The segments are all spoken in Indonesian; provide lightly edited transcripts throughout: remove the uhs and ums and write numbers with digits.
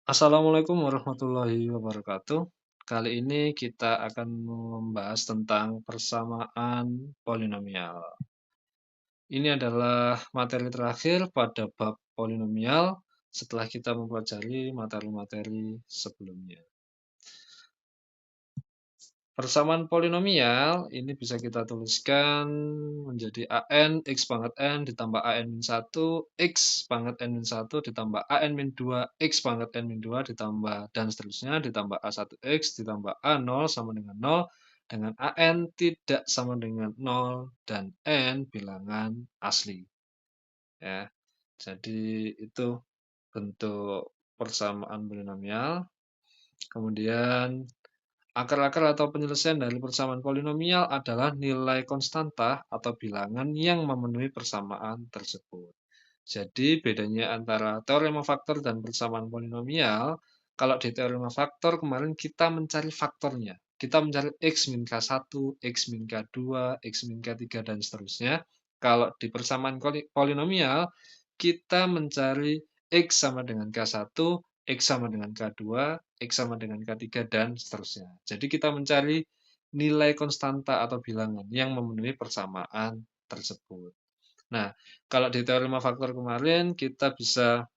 Assalamualaikum warahmatullahi wabarakatuh. Kali ini kita akan membahas tentang persamaan polinomial. Ini adalah materi terakhir pada bab polinomial setelah kita mempelajari materi-materi sebelumnya. Persamaan polinomial ini bisa kita tuliskan menjadi AN X pangkat N ditambah AN min 1 X pangkat N min 1 ditambah AN min 2 X pangkat N min 2 ditambah dan seterusnya ditambah A1X ditambah A0 sama dengan 0 dengan AN tidak sama dengan 0 dan N bilangan asli. Ya, jadi itu bentuk persamaan polinomial. Kemudian akar-akar atau penyelesaian dari persamaan polinomial adalah nilai konstanta atau bilangan yang memenuhi persamaan tersebut. Jadi bedanya antara teorema faktor dan persamaan polinomial, kalau di teorema faktor kemarin kita mencari faktornya. Kita mencari X min K1, X min K2, X min K3, dan seterusnya. Kalau di persamaan polinomial, kita mencari X sama dengan K1, X sama dengan K2, X sama dengan K3, dan seterusnya. Jadi kita mencari nilai konstanta atau bilangan yang memenuhi persamaan tersebut. Nah, kalau di teorema faktor kemarin kita bisa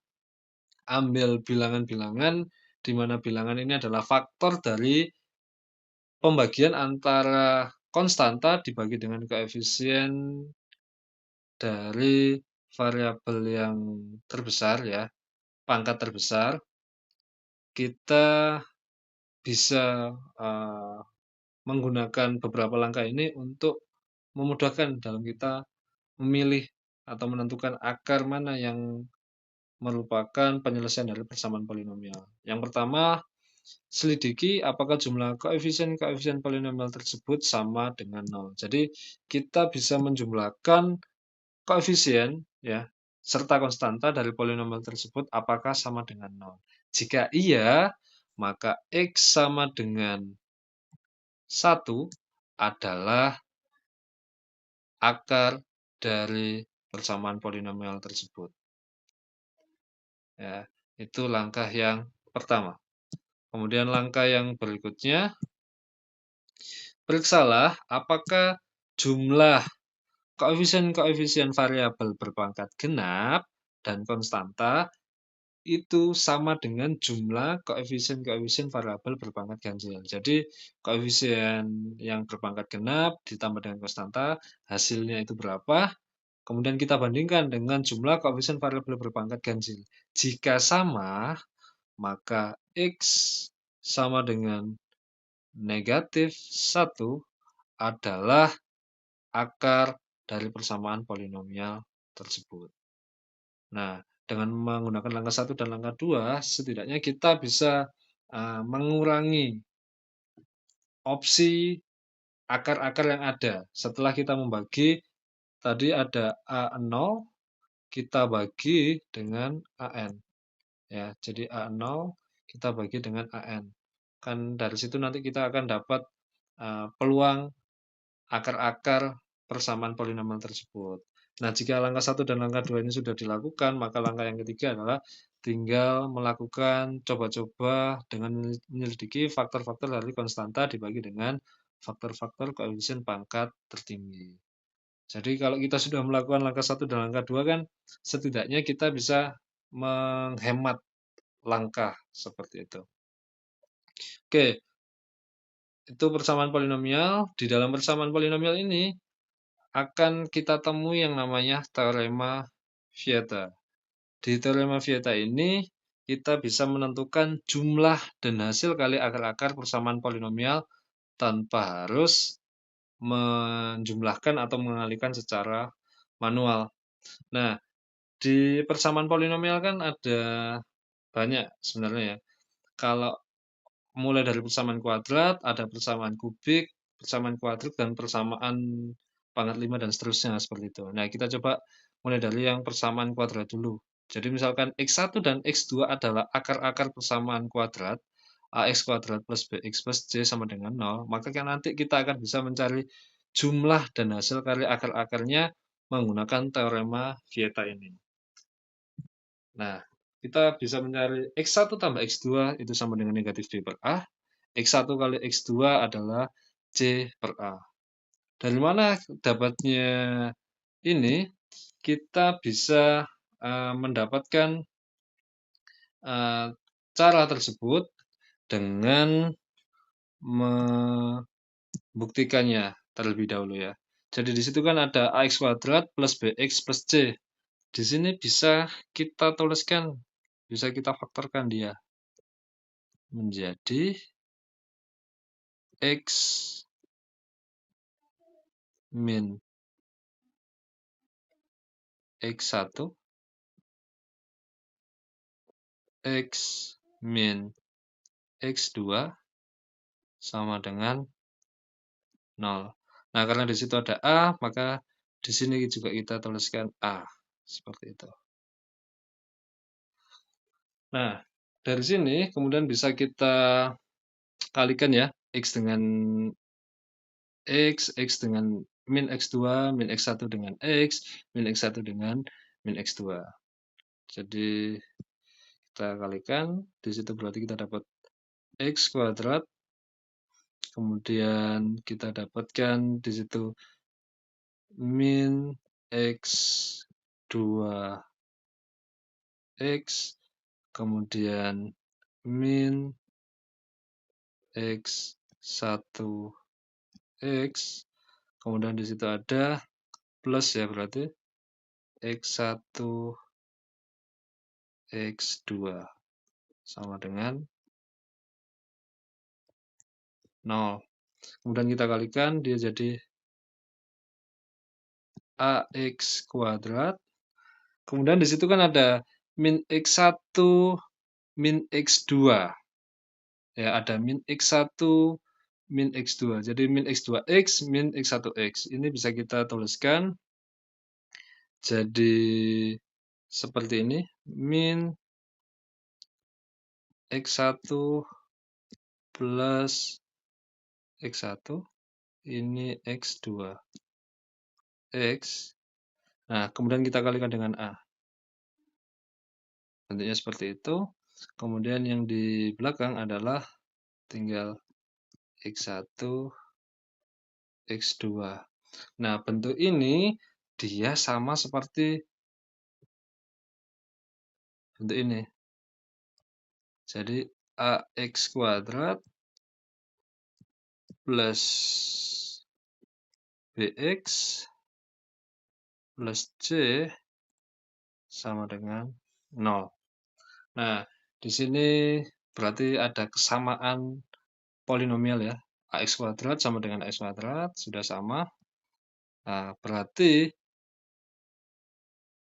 ambil bilangan-bilangan di mana bilangan ini adalah faktor dari pembagian antara konstanta dibagi dengan koefisien dari variabel yang terbesar ya, pangkat terbesar. Kita bisa menggunakan beberapa langkah ini untuk memudahkan dalam kita memilih atau menentukan akar mana yang merupakan penyelesaian dari persamaan polinomial. Yang pertama, selidiki apakah jumlah koefisien-koefisien polinomial tersebut sama dengan 0. Jadi, kita bisa menjumlahkan koefisien ya serta konstanta dari polinomial tersebut apakah sama dengan 0. Jika iya, maka X sama dengan 1 adalah akar dari persamaan polinomial tersebut. Ya, itu langkah yang pertama. Kemudian langkah yang berikutnya, periksalah apakah jumlah koefisien-koefisien variabel berpangkat genap dan konstanta itu sama dengan jumlah koefisien-koefisien variabel berpangkat ganjil. Jadi koefisien yang berpangkat genap ditambah dengan konstanta, hasilnya itu berapa? Kemudian kita bandingkan dengan jumlah koefisien variabel berpangkat ganjil. Jika sama, maka X sama dengan negatif 1 adalah akar dari persamaan polinomial tersebut. Nah, dengan menggunakan langkah 1 dan langkah 2, setidaknya kita bisa mengurangi opsi akar-akar yang ada. Setelah kita membagi, tadi ada A0, kita bagi dengan AN. Ya, jadi A0 kita bagi dengan AN. Kan dari situ nanti kita akan dapat peluang akar-akar persamaan polinomial tersebut. Nah, jika langkah 1 dan langkah 2 ini sudah dilakukan, maka langkah yang ketiga adalah tinggal melakukan coba-coba dengan menyelidiki faktor-faktor dari konstanta dibagi dengan faktor-faktor koefisien pangkat tertinggi. Jadi kalau kita sudah melakukan langkah 1 dan langkah 2 kan setidaknya kita bisa menghemat langkah seperti itu. Oke, itu persamaan polinomial. Di dalam persamaan polinomial ini akan kita temui yang namanya teorema Vieta. Di teorema Vieta ini kita bisa menentukan jumlah dan hasil kali akar-akar persamaan polinomial tanpa harus menjumlahkan atau mengalihkan secara manual. Nah, di persamaan polinomial kan ada banyak sebenarnya ya. Kalau mulai dari persamaan kuadrat, ada persamaan kubik, persamaan kuadrat, dan persamaan pangkat 5 dan seterusnya seperti itu. Nah, kita coba mulai dari yang persamaan kuadrat dulu. Jadi misalkan X1 dan X2 adalah akar-akar persamaan kuadrat, AX kuadrat plus BX plus C sama dengan 0, maka kan nanti kita akan bisa mencari jumlah dan hasil kali akar-akarnya menggunakan teorema Vieta ini. Nah, kita bisa mencari X1 tambah X2 itu sama dengan negatif B per A. X1 kali X2 adalah C per A. Dari mana dapatnya ini? Kita bisa mendapatkan cara tersebut dengan membuktikannya terlebih dahulu ya. Jadi di situ kan ada ax kuadrat plus bx plus c. Di sini bisa kita tuliskan, bisa kita faktorkan dia menjadi x min x1 x min x2 sama dengan 0. Nah, karena di situ ada A, maka di sini juga kita tuliskan A. Seperti itu. Nah, dari sini kemudian bisa kita kalikan ya, X dengan X dengan min X2, min X1 dengan X, min X1 dengan min X2. Jadi, kita kalikan, di situ berarti kita dapat X kuadrat, kemudian kita dapatkan di situ min X2 X, kemudian min X1 X, kemudian di situ ada plus ya berarti X1 X2 sama dengan 0. Kemudian kita kalikan dia jadi AX kuadrat. Kemudian di situ kan ada min X1 min X2. Ya, ada min X1 min X2. Jadi min X2X min X1X. Ini bisa kita tuliskan jadi seperti ini. Min X1 plus X1 ini X2 X. Nah, kemudian kita kalikan dengan A. Bentuknya seperti itu. Kemudian yang di belakang adalah tinggal X1 X2. Nah, bentuk ini dia sama seperti bentuk ini. Jadi AX kuadrat plus BX plus C sama dengan 0. Nah, di sini berarti ada kesamaan polinomial ya. AX kuadrat sama dengan AX kuadrat, sudah sama. Nah, berarti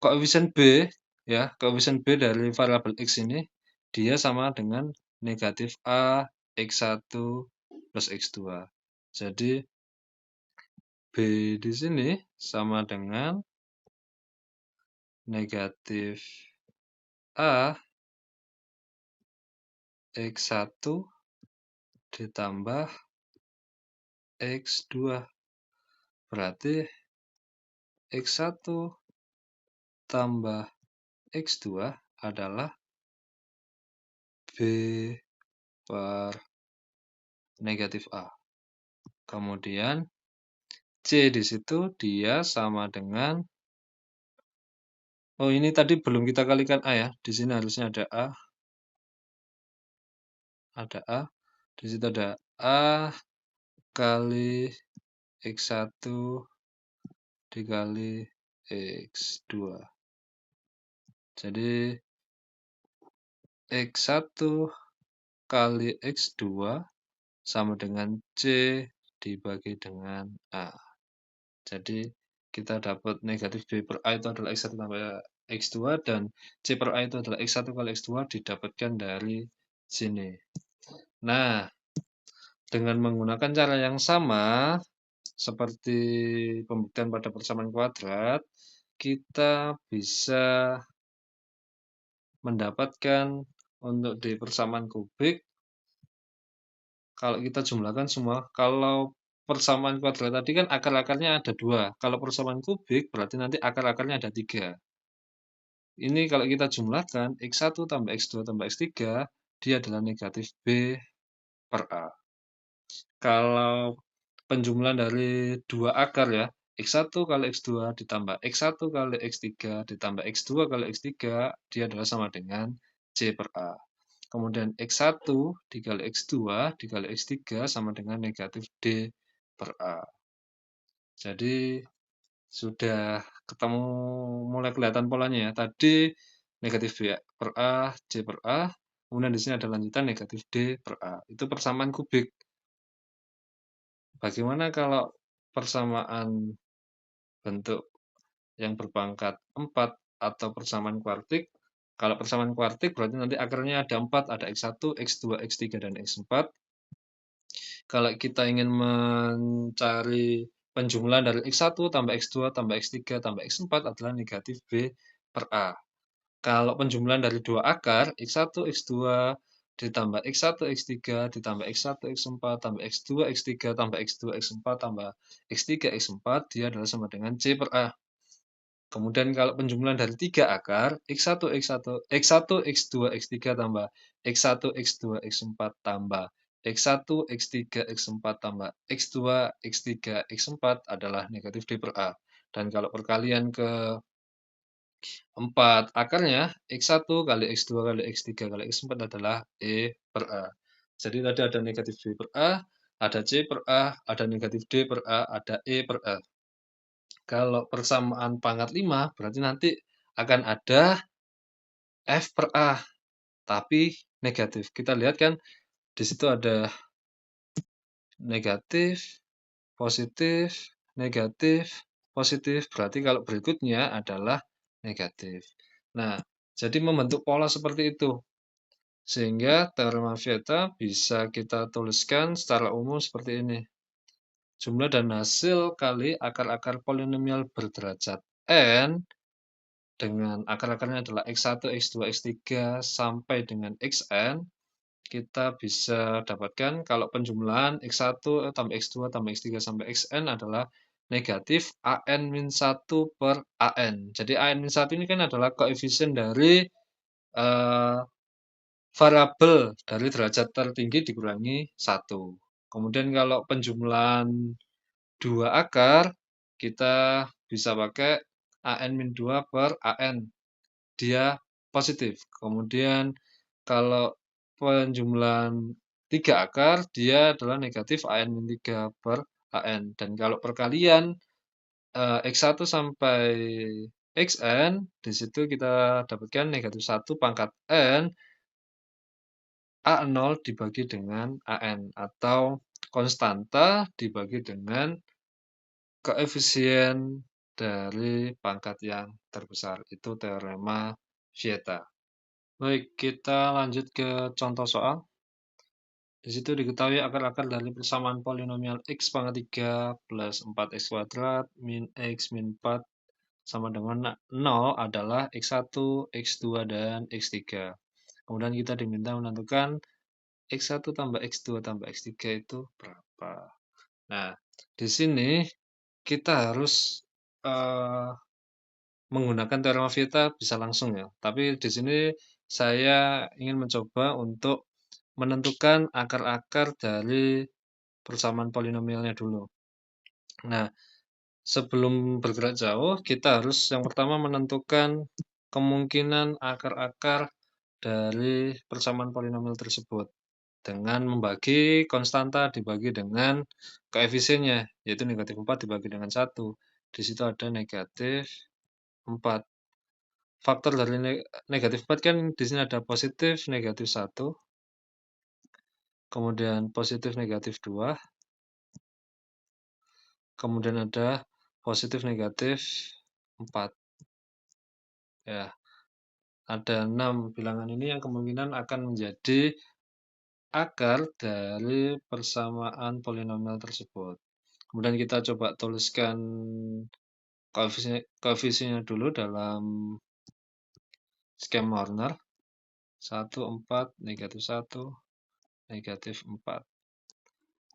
koefisien B, ya, koefisien B dari variabel X ini, dia sama dengan negatif A X1 plus X2. Jadi, B di sini sama dengan negatif A X1 ditambah X2. Berarti X1 tambah X2 adalah B per negatif A. Kemudian C di situ dia sama dengan, oh ini tadi belum kita kalikan A ya. Di sini harusnya ada A. Ada A. Di situ ada A kali X1 dikali X2. Jadi X1 kali X2 sama dengan C dibagi dengan A. Jadi kita dapat negatif B per A itu adalah X1 tambah X2 dan C per A itu adalah X1 kali X2 didapatkan dari sini. Nah, dengan menggunakan cara yang sama seperti pembuktian pada persamaan kuadrat, kita bisa mendapatkan untuk di persamaan kubik, kalau kita jumlahkan semua, kalau persamaan kuadrat tadi kan akar-akarnya ada 2. Kalau persamaan kubik berarti nanti akar-akarnya ada 3. Ini kalau kita jumlahkan, X1 tambah X2 tambah X3, dia adalah negatif B per A. Kalau penjumlahan dari dua akar ya, X1 kali X2 ditambah X1 kali X3 ditambah X2 kali X3, dia adalah sama dengan C per A. Kemudian X1 dikali X2 dikali X3 sama dengan negatif D per A. Jadi sudah ketemu, mulai kelihatan polanya ya. Tadi negatif B per A, C per A, kemudian di sini ada lanjutan negatif D per A. Itu persamaan kubik. Bagaimana kalau persamaan bentuk yang berpangkat 4 atau persamaan kuartik? Kalau persamaan kuartik berarti nanti akarnya ada 4, ada X1, X2, X3, dan X4. Kalau kita ingin mencari penjumlahan dari X1 tambah X2 tambah X3 tambah X4 adalah negatif B per A. Kalau penjumlahan dari dua akar, X1, X2 ditambah X1, X3 ditambah X1, X4 tambah X2, X3 tambah X2, X4 tambah X3, X4, dia adalah sama dengan C per A. Kemudian kalau penjumlahan dari tiga akar, X1, X1, X1, X2, X3 tambah X1, X2, X4 tambah X1, X3, X4 tambah X2, X3, X4 adalah negatif D per A. Dan kalau perkalian ke 4 akarnya, X1 kali X2 kali X3 kali X4 adalah E per A. Jadi tadi ada negatif B per A, ada C per A, ada negatif D per A, ada E per A. Kalau persamaan pangkat 5, berarti nanti akan ada F per A, tapi negatif. Kita lihat kan di situ ada negatif, positif, negatif, positif. Berarti kalau berikutnya adalah negatif. Nah, jadi membentuk pola seperti itu. Sehingga teorema Vieta bisa kita tuliskan secara umum seperti ini. Jumlah dan hasil kali akar-akar polinomial berderajat n dengan akar-akarnya adalah X1, X2, X3 sampai dengan Xn, kita bisa dapatkan kalau penjumlahan X1 tambah X2 tambah X3 sampai Xn adalah negatif An-1 per An. Jadi An-1 ini kan adalah koefisien dari eh, variabel dari derajat tertinggi dikurangi 1. Kemudian kalau penjumlahan dua akar, kita bisa pakai An-2 per An. Dia positif. Kemudian kalau penjumlahan tiga akar, dia adalah negatif An-3 per An. Dan kalau perkalian X1 sampai Xn, di situ kita dapatkan negatif 1 pangkat N, A0 dibagi dengan An, atau konstanta dibagi dengan koefisien dari pangkat yang terbesar. Itu teorema Vieta. Baik, kita lanjut ke contoh soal. Di situ diketahui akar-akar dari persamaan polinomial x pangkat 3 plus 4x kuadrat min x min 4 sama dengan 0 adalah x1, x2, dan x3. Kemudian kita diminta menentukan x1 tambah x2 tambah x3 itu berapa. Nah, di sini kita harus menggunakan teorema Vieta bisa langsung ya. Tapi di sini saya ingin mencoba untuk menentukan akar-akar dari persamaan polinomialnya dulu. Nah, sebelum bergerak jauh, kita harus yang pertama menentukan kemungkinan akar-akar dari persamaan polinomial tersebut dengan membagi konstanta dibagi dengan koefisiennya, yaitu negatif 4 dibagi dengan 1. Di situ ada negatif 4. Faktor dari negatif 4 kan di sini ada positif negatif 1, kemudian positif negatif 2, kemudian ada positif negatif 4. Ya, ada 6 bilangan ini yang kemungkinan akan menjadi akar dari persamaan polinomial tersebut. Kemudian kita coba tuliskan koefisiennya dulu dalam skema Horner. 1, 4, negatif 1, negatif 4.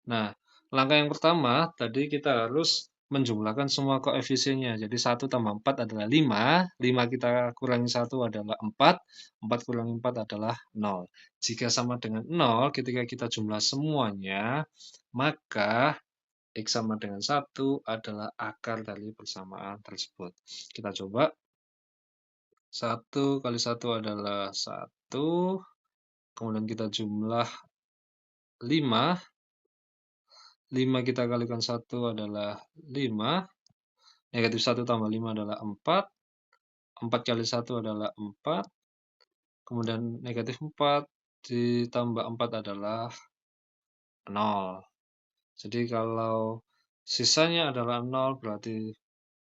Nah, langkah yang pertama tadi kita harus menjumlahkan semua koefisiennya. Jadi 1 tambah 4 adalah 5, 5 kita kurangi 1 adalah 4, 4 kurangi 4 adalah 0. Jika sama dengan 0, ketika kita jumlah semuanya, maka X sama dengan 1 adalah akar dari persamaan tersebut. Kita coba. 1 kali 1 adalah 1, kemudian kita jumlah 5, 5 kita kalikan 1 adalah 5, negatif 1 tambah 5 adalah 4, 4 kali 1 adalah 4, kemudian negatif 4 ditambah 4 adalah 0. Jadi kalau sisanya adalah 0, berarti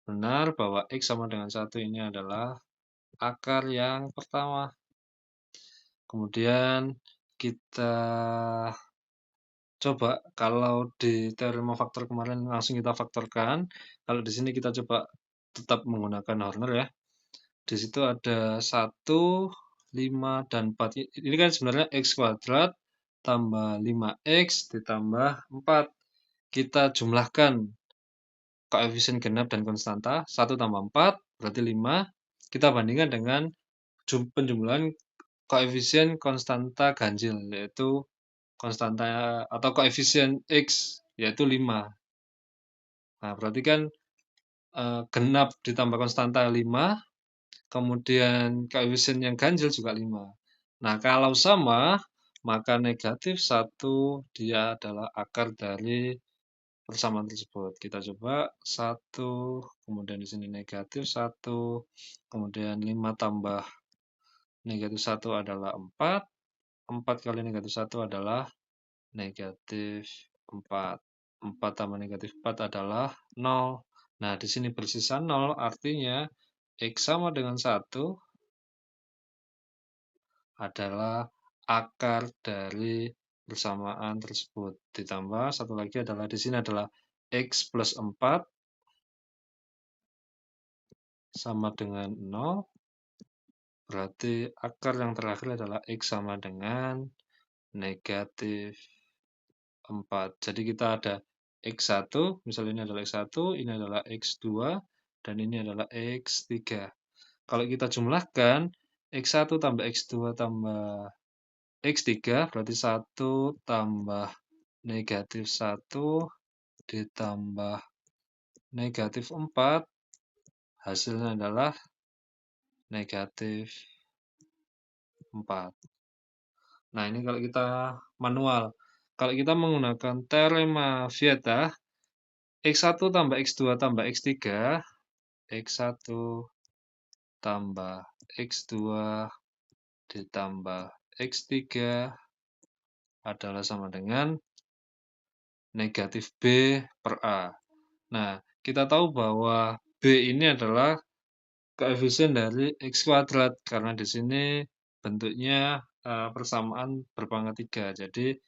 benar bahwa X sama dengan 1 ini adalah akar yang pertama. Kemudian kita coba kalau di teorema faktor kemarin langsung kita faktorkan. Kalau di sini kita coba tetap menggunakan Horner ya. Di situ ada 1, 5, dan 4. Ini kan sebenarnya X kuadrat tambah 5X ditambah 4. Kita jumlahkan koefisien genap dan konstanta. 1 tambah 4 berarti 5. Kita bandingkan dengan penjumlahan koefisien konstanta ganjil, yaitu konstanta atau koefisien X, yaitu 5. Nah, berarti kan genap ditambah konstanta 5, kemudian koefisien yang ganjil juga 5. Nah, kalau sama, maka negatif 1 dia adalah akar dari persamaan tersebut. Kita coba 1, kemudian di sini negatif 1, kemudian 5 tambah negatif 1 adalah 4, 4 kali negatif 1 adalah negatif 4. 4 tambah negatif 4 adalah 0. Nah, di sini bersisa 0, artinya X sama dengan 1 adalah akar dari persamaan tersebut. Ditambah satu lagi adalah di sini adalah X plus 4 sama dengan 0. Berarti akar yang terakhir adalah X sama dengan negatif 4. Jadi kita ada X1, misalnya ini adalah X1, ini adalah X2, dan ini adalah X3. Kalau kita jumlahkan, X1 tambah X2 tambah X3, berarti 1 tambah negatif 1 ditambah negatif 4, hasilnya adalah negatif 4. Nah, ini kalau kita manual. Kalau kita menggunakan teorema Vieta, X1 tambah X2 tambah X3, X1 tambah X2 ditambah X3 adalah sama dengan negatif B per A. Nah, kita tahu bahwa B ini adalah koefisien dari X kuadrat, karena di sini bentuknya persamaan berpangkat 3. Jadi,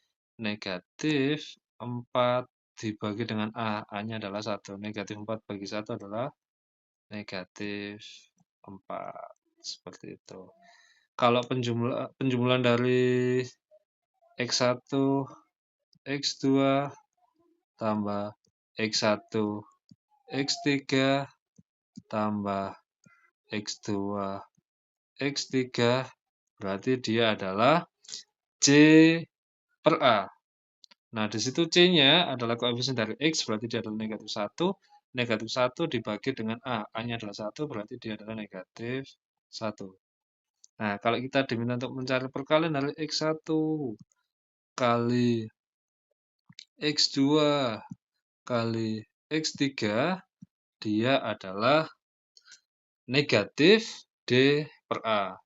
negatif 4 dibagi dengan A. A-nya adalah 1. Negatif 4 bagi 1 adalah negatif 4. Seperti itu. Kalau penjumlahan dari X1, X2, tambah X1, X3, tambah X2, X3, berarti dia adalah C per A. Nah, di situ C-nya adalah koefisien dari X, berarti dia adalah negatif 1. Negatif 1 dibagi dengan A. A-nya adalah 1, berarti dia adalah negatif 1. Nah, kalau kita diminta untuk mencari perkalian dari X1 kali X2 kali X3, dia adalah negatif D per A.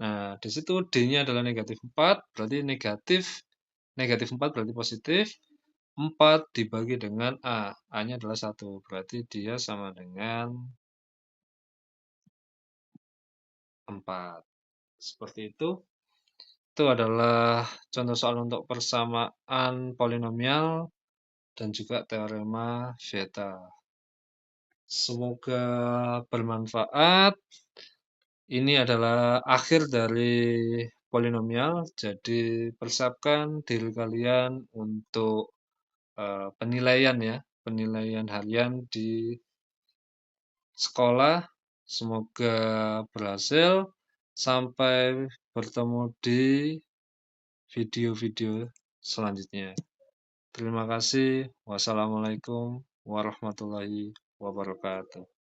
Nah, di situ D-nya adalah negatif 4, berarti negatif 4 berarti positif. 4 dibagi dengan A. A-nya adalah 1, berarti dia sama dengan 4. Seperti itu. Itu adalah contoh soal untuk persamaan polinomial dan juga teorema Vieta. Semoga bermanfaat. Ini adalah akhir dari polinomial, jadi persiapkan diri kalian untuk penilaian ya. penilaian harian di sekolah. Semoga berhasil. Sampai bertemu di video-video selanjutnya. Terima kasih. Wassalamualaikum warahmatullahi wabarakatuh.